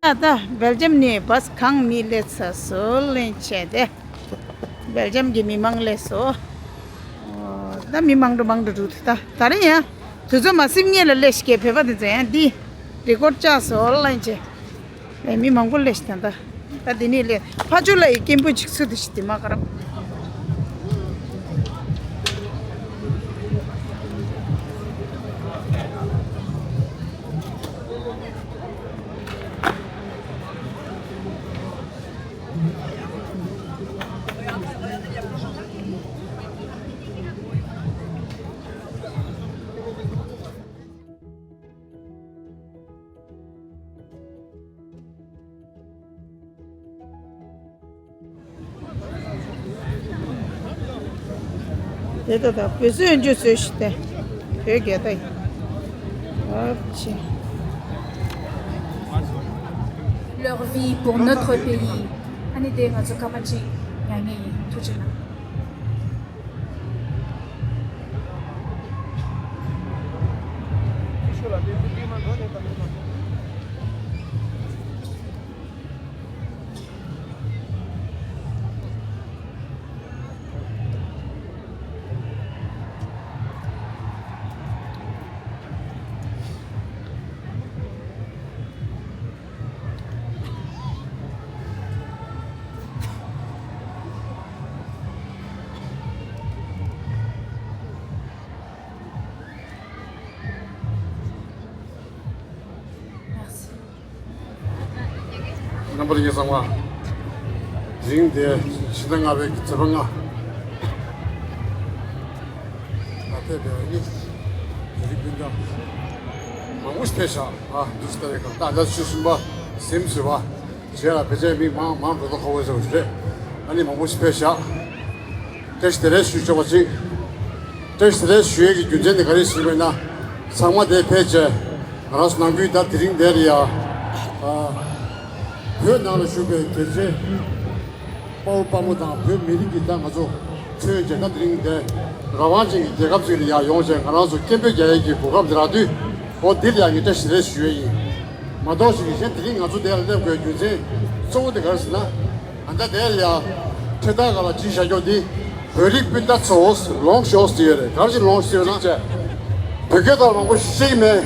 Da Belgium ni bas kang mi le sa so len che de Belgium gi mi mang le so da mi mang do ru ta ta re ya tu zo ma sim nge le le ske pe ba de ya di record cha so len che mi mang ko le sta da ta di ni le pa ju le kim bu chik su de sti ma karam da besoin de se işte. Peki da. Leur vie pour notre pays. Anide nga kamachi nyangi tujina. Nampak sama, jing dia sedang apa sebanga, apa dia ini, jadi benda, mangus pesa, dus tadi kan, tak ada susumba, simsuba, siapa pesa ni mang tu tak kau esok sudah, ani mangus pesa, tes teres suci macam, tes teres suci junjang negara sini sama dia pesa, ras nampi dah tering dia Pönnalı şube gece Pamudan pön milikiden azo Çöğünce kadrinde Ravancı dekapsıyla ya yonca Kanazo kempe gayeki bukabdıradu O dil ya gite şire şüyeyi Madoşi gişen dilin azo değerli koyu günce Çoğu de karşısına Anda değerli ya Çeda kala cişa yodi Bölik bündat soğuz Long shows diyor Karşı long shows diyor Pöket alman bu şey mi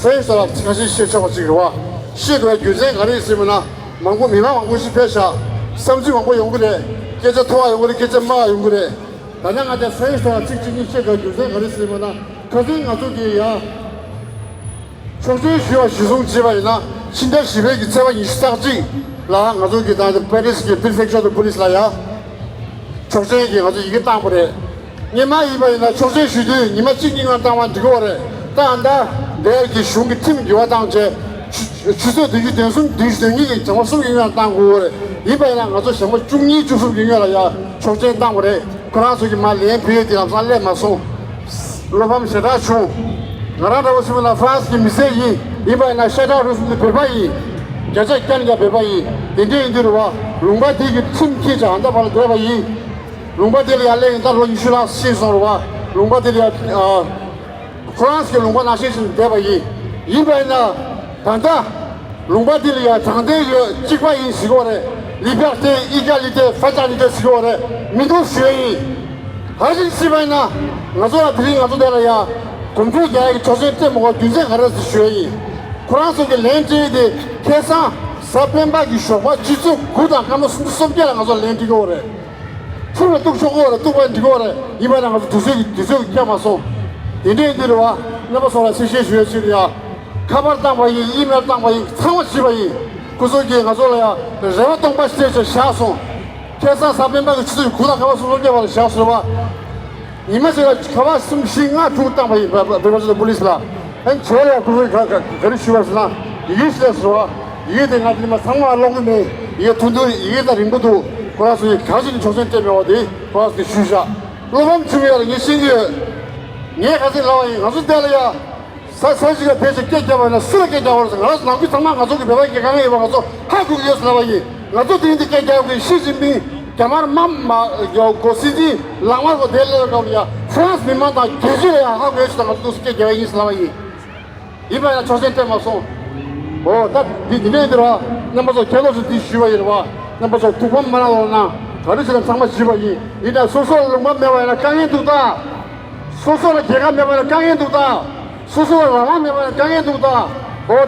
Feyz taraf çıkışı şey çaba çıkırva 시도에 규제 가리 있으면 망고 미망 망고 싶어서 삼지 망고 연구래 계좌 통화 연구래 계좌 마 연구래 다양하게 세서 직진이 시도 규제 가리 있으면 그중 가족이야 총선需要시송 지방이나 신대 시백 2024지 라 가족이 다 페리스기 프리펙처도 police라야 총선이 가지고 이게 땅벌에 니마 이번에 총선 시도 니마 진행한 당원 들어오래 땅한다 내가 중기 팀 요와 당제 주소 되기 대선 대선이 정말 소용이 땅고 이번에 가서什么 중리 주소 경영이야 총재 땅고래 그래서 이 말에 비에디랑 살래 마소 로밤 세다초 나라로 오시면 프랑스 미세이 이번에 샤다로스 베바이 자자 있다니까 베바이 인디인들와 롱바디기 팀키자 한다 바로 베바이 롱바디리 알레 인다로 이슈라 시선과 롱바디리 프랑스 롱바 나시신 베바이 이번에 Tanda, Lombardia, tandis citoyen sigore, liberté, égalité, fatalité sigore, middle suei. Hajin sibaina, nazola dri nazola comme tout gars, chosete mo duze garas suei. France que l'entrée de Kessa, sapemba qui chova, jisu, kuda, kama sompia nazola lentigore. Tout le tout chogore, tout le digore, ibana nazo tuzu kiamaso. Inde dirwa, nabasola siche suei ya. 카바르 땅바이 이메일 땅바이 상원시바이 구석에 가서야 레바 동바시에서 샤소 계산 사변방을 치도 구다 가서 소리게 봐 샤소와 이마저가 가봐 숨싱아 두 땅바이 베버서 police라 엔 저야 그걸 그리 쉬었으나 이게 싫었어 이게 내가 지금 상황을 놓으면 이게 돈도 이게 다 림보도 그래서 가진 조선 때문에 어디 그래서 쉬자 로범 중요한 게 신기 네 가진 나와이 가서 때려야 사실가 배지 깨져버려 쓰레기 깨져버려서 그래서 남기 상만 가족이 배밖에 강해 봐서 한국에서 나와이 나도 드린데 깨져버리 시진비 가만 맘마 고시지 랑마고 델러가야 프랑스 민만다 계지야 한국에서 나도 깨져버리 있으라이 이번에 조선 때 맞서 딱 니네들아 넘어서 결혼해서 뒤쉬워 이러와 넘어서 두 번만 하나 가르치는 장마 집어이 이제 소소를 못 매워야 강에 두다 소소를 개가 매워야 강에 두다 소소를 라만 매워야 강에 두다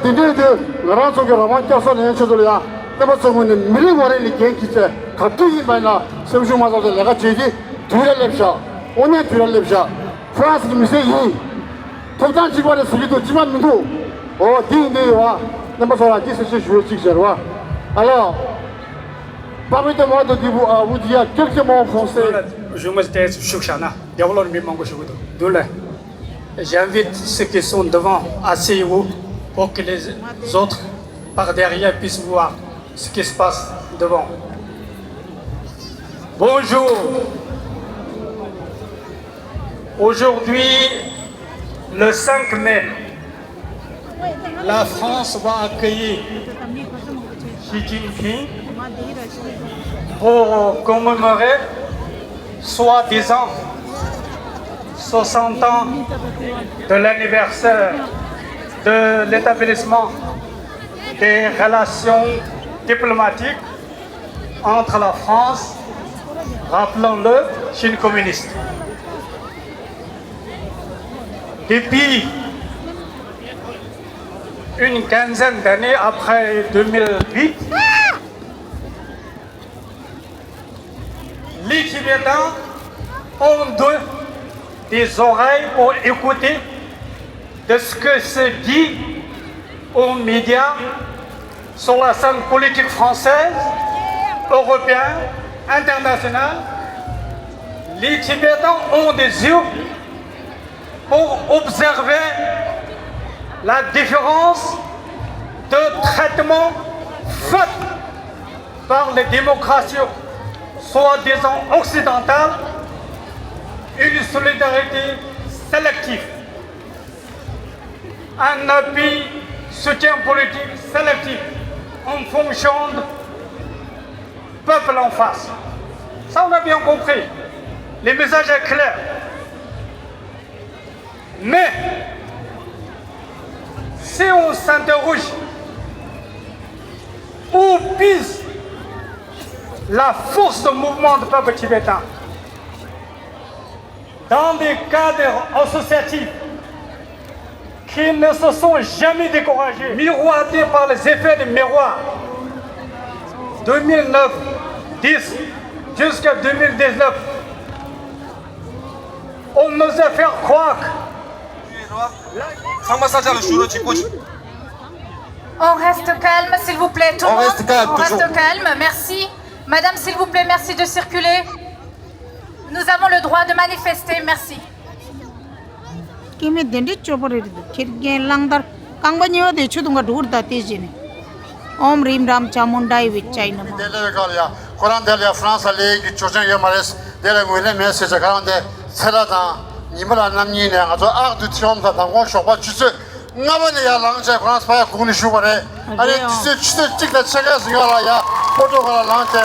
니네들 나라 속에 라만 껴서 내쳐들이야 넘어서 뭐는 미리 머리를 개기체 갑자기 말나 성수마사도 내가 제기 두랄랩샤 오늘 두랄랩샤 프랑스 미세이 통장 직원의 수기도 지만 민도 디인데와 넘어서라 디스시 주식자와 alors permettez-moi de vous dire quelques mots en français. Je me suis Shukshana, développement de Mango Shugudo. J'invite ceux qui sont devant, asseyez-vous pour que les autres par derrière puissent voir ce qui se passe devant. Bonjour. Aujourd'hui, le 5 mai, la France va accueillir Xi Jinping pour commémorer soi-disant 60 ans de l'anniversaire de l'établissement des relations diplomatiques entre la France, rappelons-le, Chine communiste. Depuis une quinzaine d'années après 2008, les Tibétains ont des oreilles pour écouter de ce que se dit aux médias sur la scène politique française, européenne, internationale. Les Tibétains ont des yeux pour observer la différence de traitement fait par les démocraties soi-disant occidentales, une solidarité sélective, un appui, soutien politique sélectif en fonction du peuple en face. Ça, on a bien compris. Les messages est clair. Mais si on s'interroge où pise la force de mouvement du peuple tibétain dans des cadres associatifs qui ne se sont jamais découragés, miroités par les effets de miroir 2009, 10 jusqu'à 2019, on nous a fait croire On reste calme, s'il vous plaît, tout le monde. reste calme, On reste toujours. calme, merci. Madame, s'il vous plaît, merci de circuler. Nous avons le droit de manifester, merci. Kimi dendi chopori kirgen langdar kangbanyo de chudunga durda tejine. Om rim ram chamundai vichai nama. Dele galia, Koran dele Fransa legi çocuğun yamares dele mühile mesajı karande serada nimala namni ne azo ardu tiom da dangon şoba çüsü ngabane ya langce Fransa paya konuşu bare. Hani çüsü çıkla çekersin yala ya. Portugal langce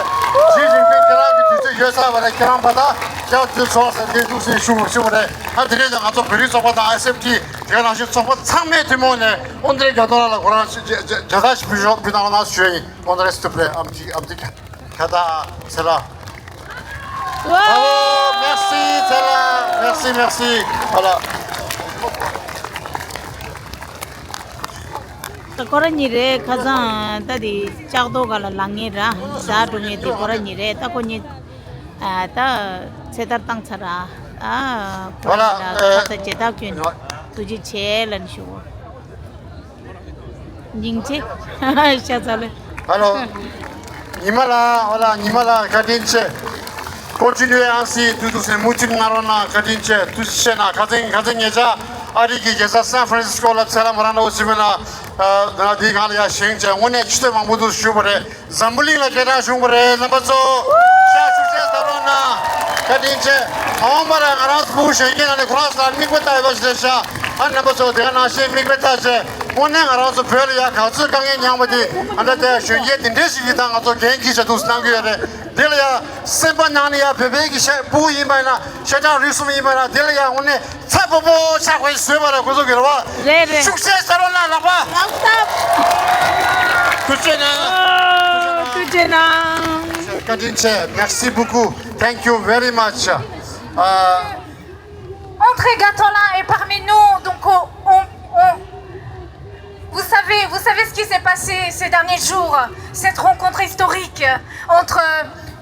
Xi Jinping karan ki yasa bare karan pada ya tü sosa de du se şu bare. Hadi de azo biri soba da SMT ya na şu soba samme timone ondre gadora Koran jadaş bir daha şey ondre s'il te plaît amdi Kada Sela. Bravo, merci Sela, merci. Voilà. Korani re kazan tadi chakdo gala langi ra sa dungi ti korani re ta koni ta setar tang chara Voilà, ta cheta kyun tuji che lan shu ningche shazale Alors, Nimala, Kadinche. Continuez ainsi, tous ces moutines narona, Kadinche, tous ces chena, Kadin Yeja, Ariki, Yesa, San Francisco, la Salam Rana, Osimena, Nadigalia, Shenja, one extra Mamudu Shubere, Zambuli, la Kera Shubere, Nabazo, Shashu Darona, Kadinche, Omara, Aras Bush, again, and the cross, and Mikuta, Vashdesha, and Nabazo, the Anashi, Mikutaje, 我那个老是拍了呀，考试刚也娘不的，俺那在学业顶这是一趟，我做研究这都是那个的。对了呀，什么哪里呀？拍拍个小不一般了，小张律师们一般了。对了呀，我呢，才不下回睡吧了，我说给了吧。出现啥了那吧？出现了。tout est là. Merci beaucoup. Thank you very much. André Gattolin est parmi nous, donc vous savez ce qui s'est passé ces derniers jours, cette rencontre historique entre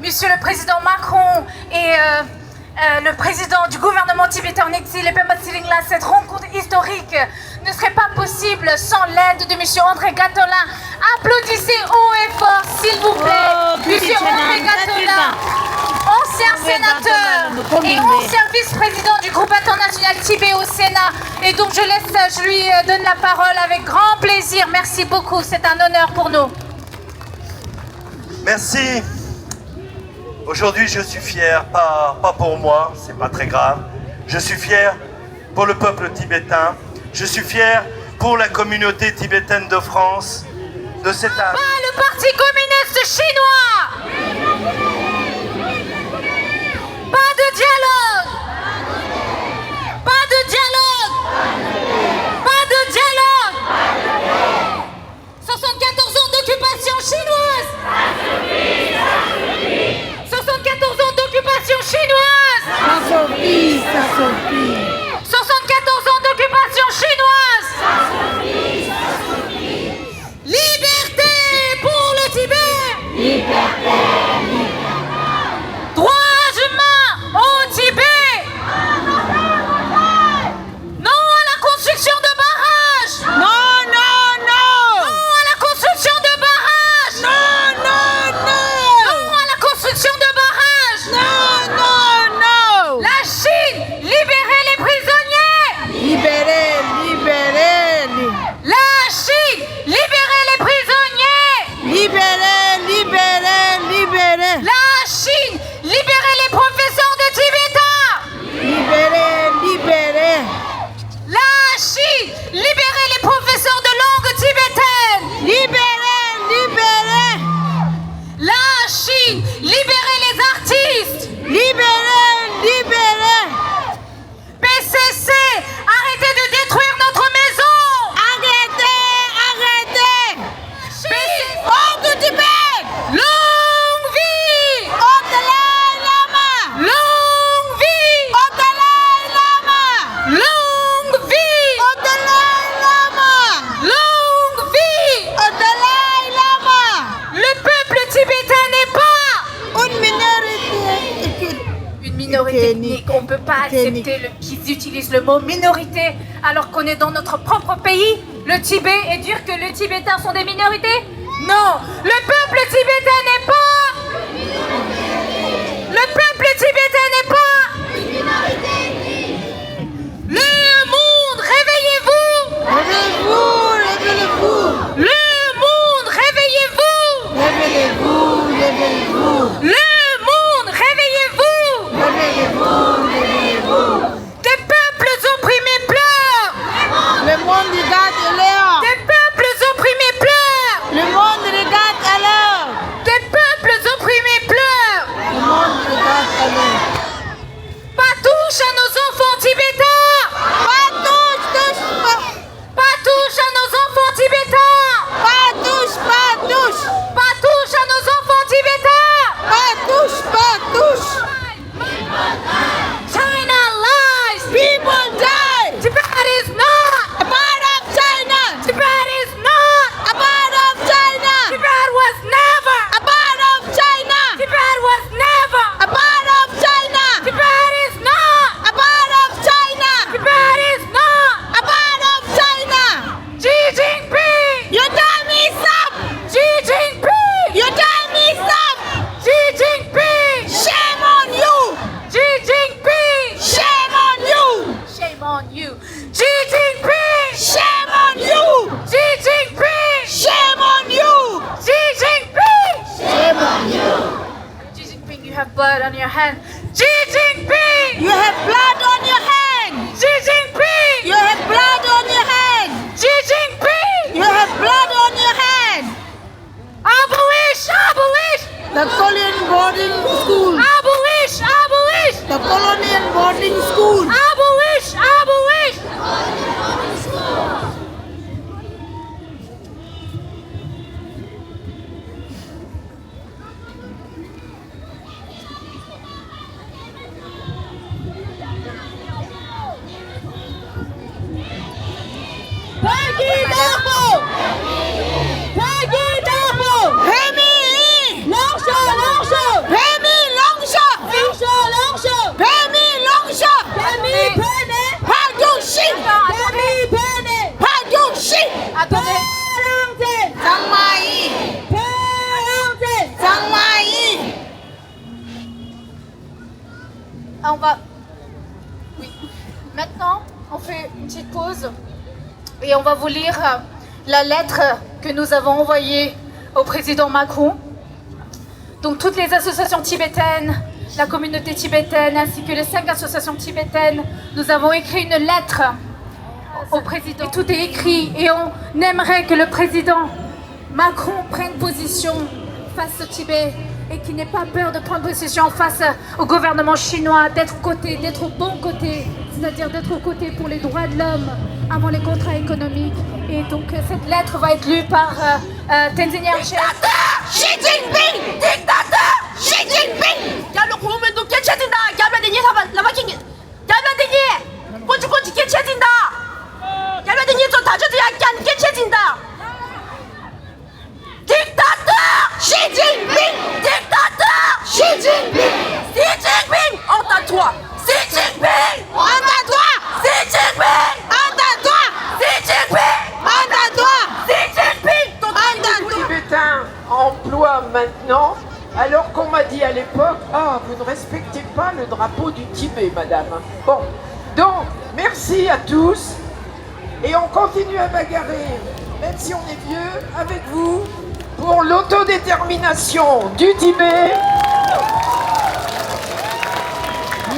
Monsieur le Président Macron et le président du gouvernement tibétain en exil, Pema Tsilingla. Cette rencontre historique ne serait pas possible sans l'aide de Monsieur André Gattolin. Applaudissez haut et fort, s'il vous plaît, Monsieur André Gattolin, ancien sénateur et ancien vice-président du groupe international Tibet au Sénat. Et donc je lui donne la parole avec grand plaisir. Merci beaucoup, c'est un honneur pour nous. Merci. Aujourd'hui, je suis fier, pas pour moi, c'est pas très grave. Je suis fier pour le peuple tibétain. Je suis fier pour la communauté tibétaine de France, de cette âme. Pas le Parti communiste chinois. Pas de dialogue. Pas de dialogue. Pas de dialogue. 74 ans d'occupation chinoise. 74 ans d'occupation chinoise. Ça suffit. 74 ans d'occupation chinoise. Liberté pour le Tibet. Droits humains au Tibet. Non à la construction de barrages. Non, non, non. Non à la construction de barrages. Non, non, non. Non à la construction de barrages. Non, non, non. La Chine, libérez les prisonniers. Libérez. La Chine, libérez les prisonniers. Libérez. La Chine, libérez les professeurs de tibétain. Libérez. La Chine, libérez les professeurs de langue tibétaine. Libérez. La Chine, libérez les artistes. Libérez. PCC, arrêtez de détruire notre maison. Arrêtez. Chine, Hors du Tibet. longue vie. Au Dalai Lama. Longue vie. Au Dalai Lama. Longue vie. Au Dalai Lama. Longue vie. Au Dalai Lama. Le peuple tibétain n'est pas Une minorité. une minorité ethnique. On ne peut pas accepter qu'ils utilisent le mot minorité alors qu'on est dans notre propre pays, le Tibet, et dire que les Tibétains sont des minorités. Non, le peuple tibétain n'est pas. Le peuple tibétain n'est pas. Le monde, réveillez-vous. Réveillez-vous. Le monde, réveillez-vous. Réveillez-vous. Le monde, réveillez-vous. Des peuples opprimés pleurent. Le monde regarde à l'heure. Des peuples opprimés pleurent. Le monde regarde à l'heure. Des peuples opprimés pleurent. Le monde regarde à l'heure. Pas touche à nos enfants tibétains. Pas touche. Pas touche à nos enfants tibétains. Pas touche. Pas touche à nos enfants tibétains. Pas touche. China lies. People die. Tibet is not. A part of China. Tibet is not. A part of China. Tibet was never. A part of China. Tibet was never. A part of China. Tibet is not. A part of China. Tibet is not. A part of China. Xi Jinping. Your time is up. Xi Jinping. Your time is up. Xi Jinping. Shame on you. Xi Jinping. Shame on you. Shame on you. Xi Jinping. Shame on you. Xi Jinping. Shame on you. Xi Jinping. Shame on you. Xi Jinping, you have blood on your hand. Xi Jinping. You have blood on your hand. Xi Jinping. You have blood on your hand. Xi Jinping. The colonial boarding school. Abolish! Abolish! The colonial boarding school. Abolish! Abolish! Peggy Dabo! Peggy Dabo! Pemi! Longshot! Longshot! Pemi Longshot! Longshot! Longshot! Pemi Longshot! Pemmy Penny! Padushi! Pemmy Penny! Padushi! Attendez. Pellington! Sangmai! Pellington! Sangmai! On va. Oui. Maintenant, on fait une petite pause et on va vous lire la lettre que nous avons envoyée au président Macron. Donc toutes les associations tibétaines, la communauté tibétaine ainsi que les 5 associations tibétaines, nous avons écrit une lettre au président. Et tout est écrit et on aimerait que le président Macron prenne position face au Tibet et qu'il n'ait pas peur de prendre position face au gouvernement chinois, d'être au bon côté, c'est-à-dire d'être aux côtés pour les droits de l'homme avant les contrats économiques. Et donc cette lettre va être lue par Tenzin Yarche. Xi Jinping! Dictateur! Xi Jinping! Dictateur! Xi Jinping! Dictateur! Xi Jinping! Xi Jinping! Entends-toi! Xi Jinping! Entends-toi! Xi Jinping! Entends-toi! Xi Jinping! Entends-toi! Xi Jinping! Les Tibétains emploient maintenant, alors qu'on m'a dit à l'époque, ah, vous ne respectez pas le drapeau du Tibet, madame. Bon, donc, merci à tous, et on continue à bagarrer, même si on est vieux, avec vous, pour l'autodétermination du Tibet,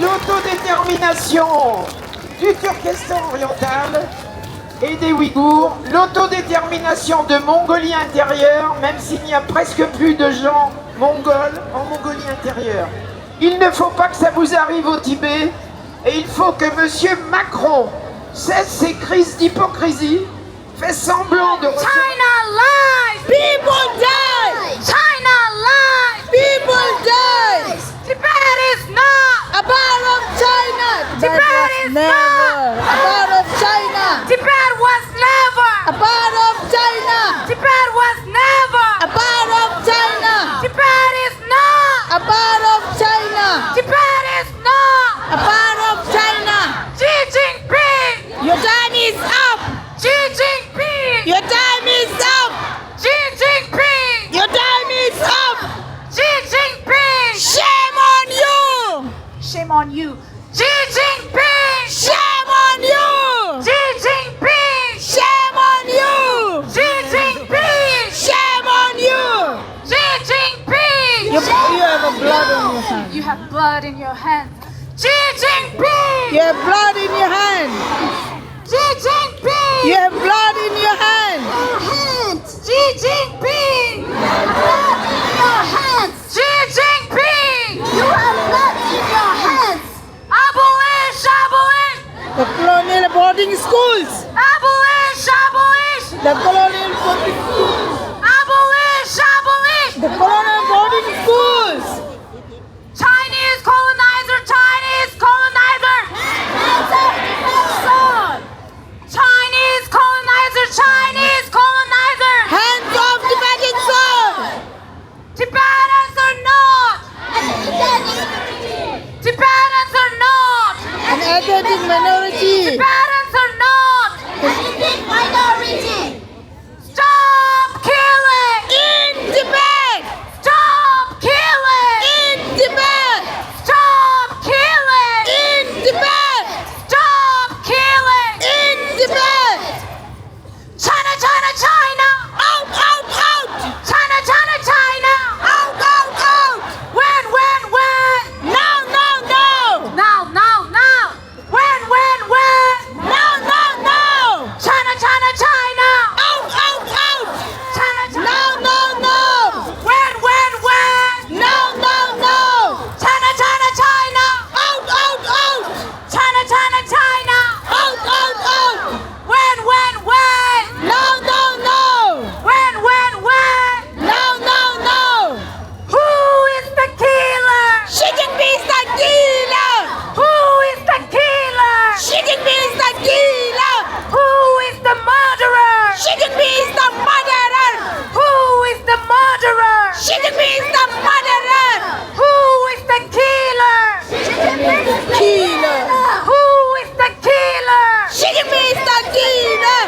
l'autodétermination du Turkestan oriental, et des Ouïghours, l'autodétermination de Mongolie intérieure, même s'il n'y a presque plus de gens mongols en Mongolie intérieure. Il ne faut pas que ça vous arrive au Tibet, et il faut que M. Macron cesse ses crises d'hypocrisie, fait semblant de... China lies! People die! China lies! People die! Tibet is not! A part of China! Tibet That was is never not! a part of China! Tibet was never! A part of China! Tibet was never! A part of China! Tibet is not! A part of China! Tibet is not! A part of China! Xi Jinping! Your time is up! Xi Jinping! Your time is up! Xi Jinping! Your time is up! Xi Jinping! Shame on you! Shame on you! Xi Jinping! Shame on you! Xi Jinping! Shame on you! Xi Jinping! Shame on you! Xi Jinping! You have a blood on your hand. You have blood in your hand. Xi Jinping! You have blood in your hand. Xi Jinping! You have blood in your hand. Xi Jinping! Blood in your hands! Xi Jinping! You have blood in your hands! Abolish! Abolish! The colonial boarding schools. Abolish! Abolish! The colonial boarding schools. Abolish! Abolish! The colonial boarding schools. Chinese colonizer! Chinese colonizer! Chinese colonizer! Chinese colonizer! Hands off Tibetan soil. Tibetans are not! Tibetans are not! An ethnic minority. Tibetans are not! Stop Jinping is the murderer. Who is the killer? Killer. Who is the killer? Xi Jinping is the killer.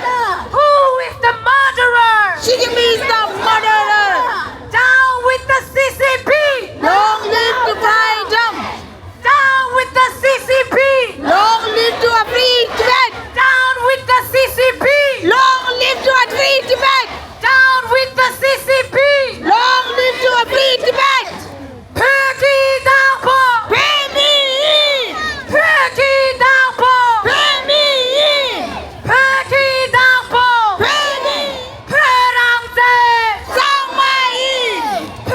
Who is the murderer? Xi Jinping is the murderer. Down with the CCP! Long live to freedom. Down with the CCP! Long live to a free Tibet. Down with the CCP! Long live to a free Tibet. Down with the CCP! Long live to a free Tibet. Petit d'arbre! Petit d'arbre! Petit d'arbre! Perangze!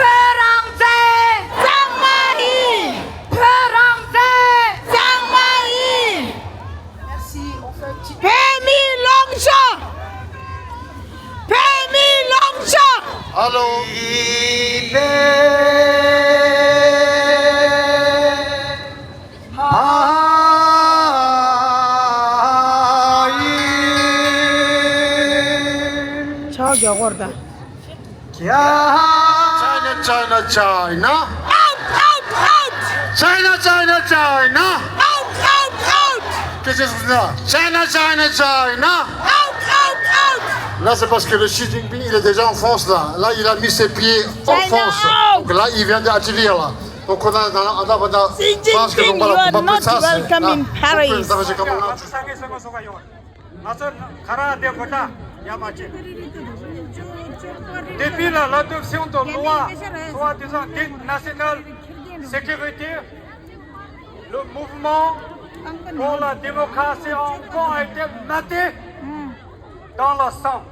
Perangze! Perangze! Merci, on fait un petit... Allô. 저격 orada. China, China, China. Out, out, out. China, China, China. Out, out, out. Qu'est-ce que c'est ça? China, China, China. Out, out, out. Là, c'est parce que le Xi Jinping, il est déjà en France, là. Là, il a mis ses pieds en China France. out. Donc là, il vient d'atterrir, là. Donc on a Xi France que Jinping, donc, voilà, you are on va not ça, c'est- welcome là. in Paris. Donc, ça va, j'ai comme on a- Depuis l'adoption de loi soi-disant dite nationale sécurité, le mouvement pour la démocratie en Hong Kong a été maté dans le sang.